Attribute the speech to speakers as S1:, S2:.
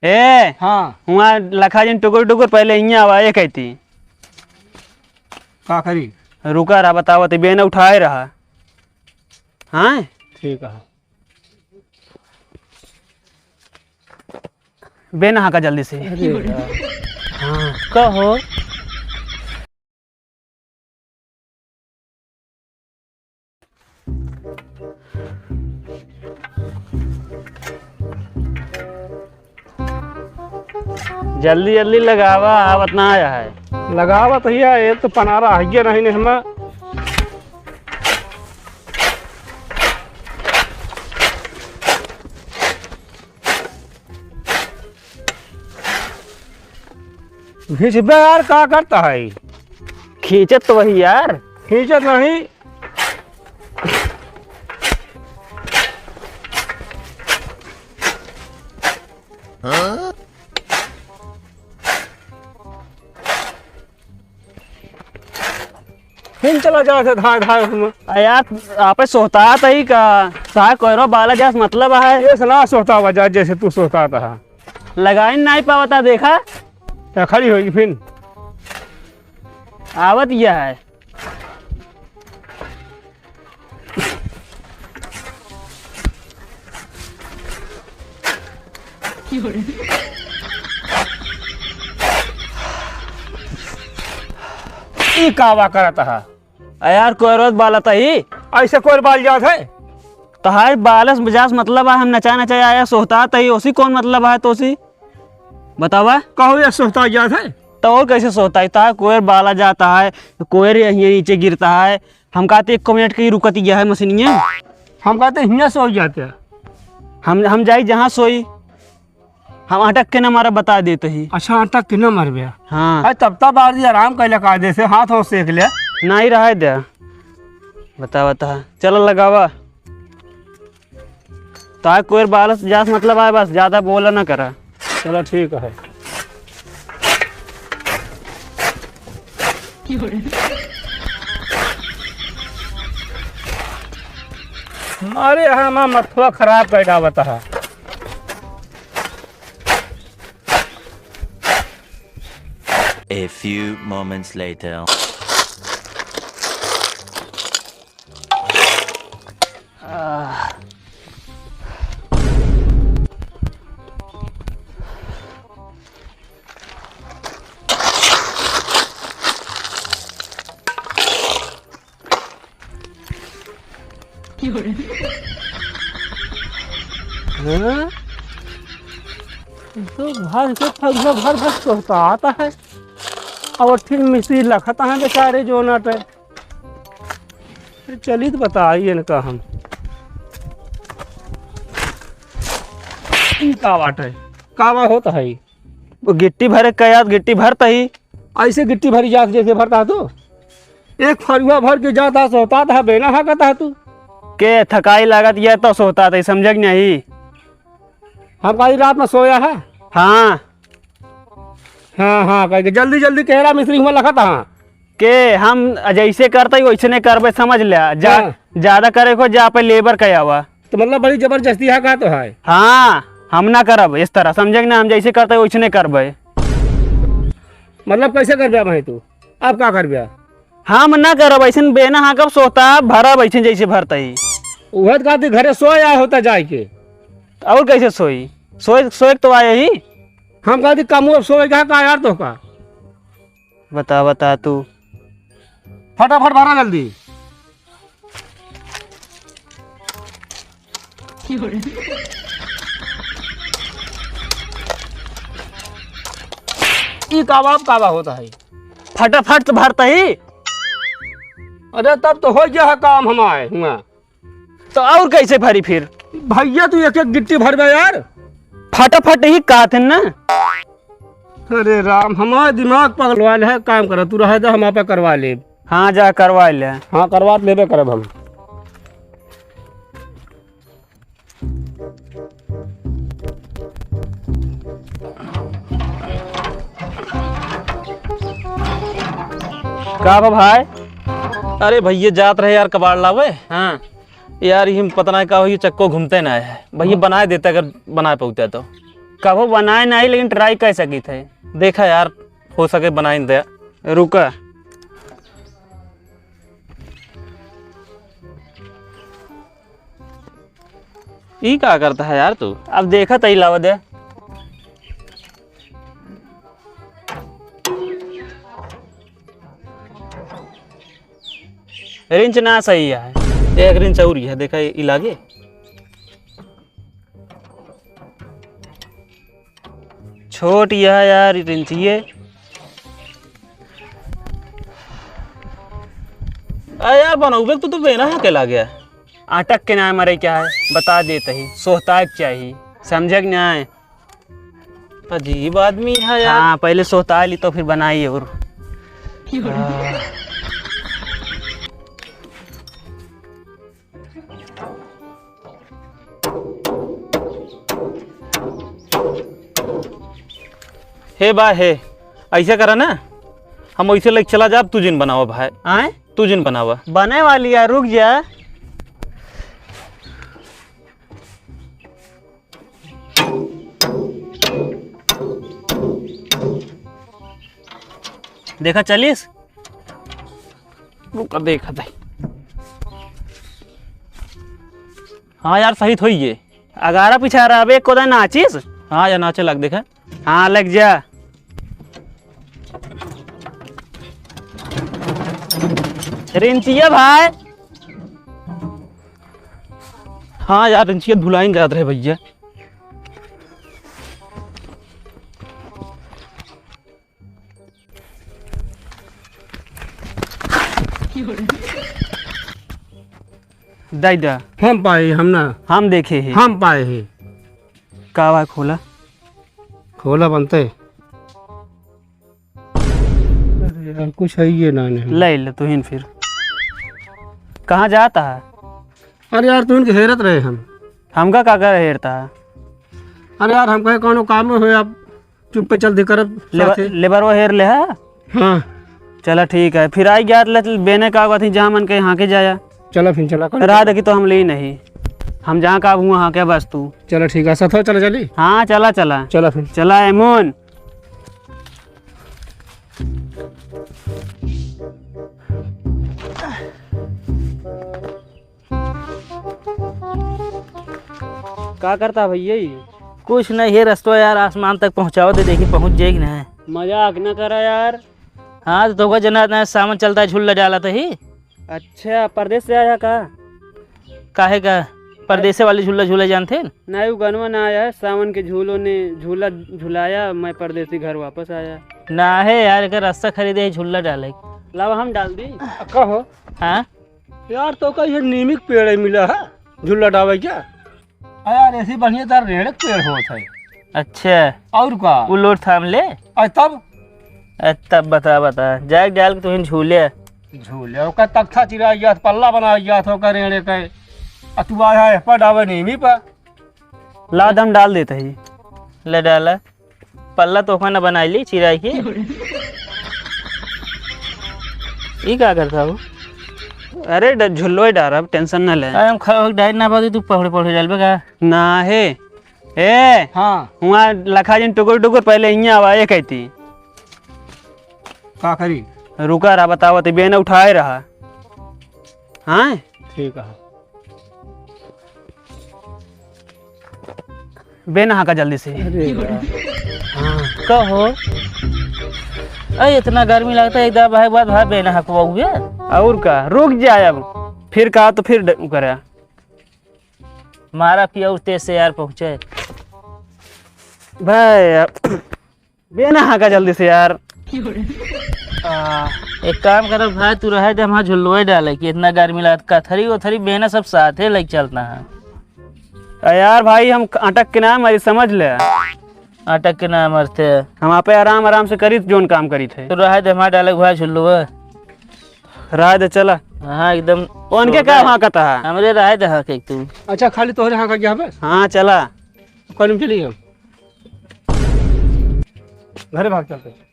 S1: ए
S2: हाँ
S1: वहाँ लखा जिन टुकुर टुकुर पहले यहाँ आवा ये कहती
S2: का करी।
S1: रुका रहा बतावत बेन उठाए रहा। हाँ
S2: ठीक है
S1: बेन हाँ का जल्दी से। हाँ कहो जल्दी जल्दी लगावा आवत ना आया है।
S2: लगावत भैया ये तो पनारा है नहीं ने हमें। घिसबे यार का करता है।
S1: खींचत तो वही यार।
S2: खींचत नहीं फिर चला जाते धार धार उसमें।
S1: यार आप सोता ही का सा कोयरो बाला जास मतलब है
S2: ये सलाह सोता वजह जैसे तू सोता था।
S1: लगाई नहीं पावता देखा
S2: क्या खड़ी होगी फिर
S1: आवत यह है।
S2: ई कावा करता है।
S1: यार कोयरोत बाला ही
S2: ऐसे कोई बाल जात है।
S1: तहार बालस बजास मतलब है हम नचा नचा आया सोता ही उसी कौन मतलब है तो उसी बतावा
S2: कहो ये सोता जात है।
S1: तो और कैसे सोता है तार कोयर बाला जाता है कोयर यहीं नीचे गिरता है। हम कहते 1 मिनट की रुकती गया है मशीनिया।
S2: हम कहते हियाँ सो जाते हैं।
S1: हम जाई जहाँ सोई हम अटक के न मारा बता देते ही।
S2: अच्छा अटक के न मर गया।
S1: हाँ
S2: तब तब आरती आराम कैले का जैसे हाथ हो सेक ले।
S1: नहीं रहा दे बता बता चलो लगावा तार कोयर बालस जास मतलब है बस ज्यादा बोला ना करा।
S2: चलो ठीक है। अरे हाँ मथुआ खराब कैदा बता।
S3: A few moments later.
S2: हाँ? तो भर के भर भर सोता आता है और ठीक मिस्त्री लखता है बेचारे जो नट है। चलिए तो बताइए इनका हम कावाट है कावा होता है।
S1: वो गिट्टी भरे कयात गिट्टी भरता ही
S2: ऐसे गिट्टी भरी जात जैसे भरता है तू। एक फरुआ भर के जाता सोता था बेना हाँ कहता है तू
S1: के थकाई लागत यह तो सोता था समझ नहीं।
S2: हम कल रात में सोया है।
S1: हाँ
S2: हाँ हाँ कह के जल्दी जल्दी कह रहा मिस्त्री हुआ लखा था।
S1: के हम जैसे करते वैसे नहीं करबे समझ लिया ज्यादा करे को जा पे लेबर कया हुआ
S2: तो मतलब बड़ी जबरदस्ती है का तो है।
S1: हाँ हम ना करब इस तरह समझे ना हम जैसे करते वैसे नहीं करबे।
S2: मतलब कैसे कर दिया भाई तू अब क्या कर दिया।
S1: हम ना करब ऐसे बेना हाँ कब सोता भरब ऐसे जैसे भरता ही
S2: वह कहती घरे सोया होता जाए के
S1: और कैसे सोई सोए तो आए ही।
S2: हम कहती कम सोएगा का यार तो का
S1: बता तू
S2: फटाफट भरा जल्दी। ई कावा होता है।
S1: फटाफट तो भरता ही।
S2: अरे तब तो हो गया है काम हमारे हुआ
S1: तो और कैसे भरी फिर
S2: भैया तू एक एक गिट्टी भर गया यार।
S1: फटाफट ही कहा थे ना।
S2: अरे राम हमारा दिमाग पगलवा है काम कर तू रह जा हम पे करवा ले।
S1: हाँ जा करवा ले।
S2: हाँ करवा लेबे करब हम।
S1: का भाई।
S4: अरे भैया जात रहे यार कबाड़ लावे।
S1: हाँ
S4: यार ये पता नहीं का हो ये चक्को घूमते ना है भैया बनाए देते अगर बनाए पहुँचते तो।
S1: कबो बनाए नहीं लेकिन ट्राई कर सकी थे।
S4: देखा यार, हो सके बनाई दे।
S1: रुका,
S4: ई क्या करता है यार तू?
S1: अब देखा तई लावा दे। रिंच ना सही है।
S4: एक रिंच और है, देखा ई लागे।
S1: छोट यह यार रिंचिए।
S4: यार बनौबे तो बेना है के लागे।
S1: अटक के ना मरे क्या है बता देते ही, सोहताब चाहिए, समझे कि ना?
S4: अजीब आदमी है यार।
S1: हाँ पहले सोहता ली तो फिर बनाइए। और
S4: हे बा हे, ऐसे करा ना, हम वैसे लेके चला जा। तू जिन बनावा भाई,
S1: आए
S4: तू जिन बनावा।
S1: बने वाली है, रुक जा। देखा चलिस,
S4: रुका देखा था। हाँ यार सही थोड़ी ये।
S1: अगारा पिछा रहा अब कोदा नाचिस।
S4: हाँ यार नाचे लग देखा।
S1: हाँ लग जा। रिंचिया भाई।
S4: हाँ यार रिंचिया धुलाई जात रहे भैया।
S1: दाइदा
S2: हम पाए हम ना,
S1: हम देखे हैं।
S2: हम पाए हैं।
S1: कावा खोला
S2: खोला बनते। अरे यार कुछ है ये ना नहीं।
S1: ले ले तुहिन फिर। कहाँ जाता है?
S2: अरे यार तू इनके हेरत रहे हम।
S1: हमका का कर हेरता है?
S2: अरे यार हम कहे कौन काम में हो आप चुप पे चल दे कर
S1: लेबर वो हेर ले है।
S2: हाँ
S1: चला ठीक है, फिर आई गया बेने का थी जहाँ मन के यहाँ के जाया।
S2: चलो फिर चला कर
S1: रात की तो हम ली नहीं, हम जहाँ का हुआ हाँ क्या बस तू।
S2: चलो ठीक है सथो चलो चली।
S1: हाँ चला चला
S2: चलो फिर
S1: चला एमोन। क्या करता भैया ये?
S5: कुछ नहीं है, रस्तों यार आसमान तक पहुँचाओ दे, देखी पहुँच जाएगी ना।
S1: मजाक न करा यार।
S5: हाँ तो होगा जना ना सामान चलता है, झूला डाला तो ही।
S1: अच्छा परदेश से आया का?
S5: काहे का परदेसे वाले झूला झूले जानते हैं?
S1: नहीं वो गनवा ना आया है, सावन के झूलों ने झूला झुलाया, मैं परदेसी घर वापस आया।
S5: ना है यार, एक रास्ता खरीदे है झूला डाले।
S1: लावा हम डाल दी।
S2: कहो
S5: हाँ
S2: यार तो कहीं नीमिक पेड़ मिला है झूला डावे क्या? यार ऐसी बढ़िया तार रेड़ पेड़ होता है।
S5: अच्छा
S2: और का
S5: वो लोट थाम ले।
S2: तब
S5: तब बता जाग डाल के तुम झूले।
S2: झूले का तख्ता चिरा गया, पल्ला बना गया था का रेड़े का। तू आया है पर डावे नीमी पर।
S1: ला दम डाल देते ही।
S5: ले डाला पल्ला तो न बनाई ली चिराई की। ये क्या करता हो?
S1: अरे झुल्लो ही डारा, टेंशन न ले।
S5: हम खा डाई ना पाती, तू पढ़े डालबे का
S1: ना है ए।
S2: हाँ
S1: वहाँ लखा जिन टुकुर टुकुर पहले यहाँ आवा ये कहती
S2: का करी।
S1: रुका रहा बतावा तो बेन उठाए रहा। हाँ
S2: ठीक है
S1: बेन हाँ का जल्दी से।
S2: अरे
S5: कहो अरे इतना गर्मी लगता है एकदम भाई बात भाई बेना हकवा हुए।
S1: और का रुक जाए अब, फिर कहा तो फिर करे
S5: मारा पिया उस तेज से यार पहुँचे
S1: भाई। बेना हाँ का जल्दी से यार।
S5: एक काम करो भाई, तू रहे दे हम झुल्लुआ डाले कि इतना गर्मी लगता। कथरी उथरी बेना सब साथ है लग चलता है।
S1: यार भाई हम अटक के ना मरी, समझ ले।
S5: अटक के ना मरते
S1: हम आप आराम आराम से करी जोन काम करी थे।
S5: तो रहे दे हमारे डाले भाई झुल्लुआ।
S1: राय दे चला।
S5: हाँ एकदम
S1: उनके क्या वहाँ का था?
S5: हमरे रहे दे हाँ के तू।
S2: अच्छा खाली तोहरे यहाँ का गया बस।
S1: हाँ चला
S2: कल चलिए हम घरे भाग चलते।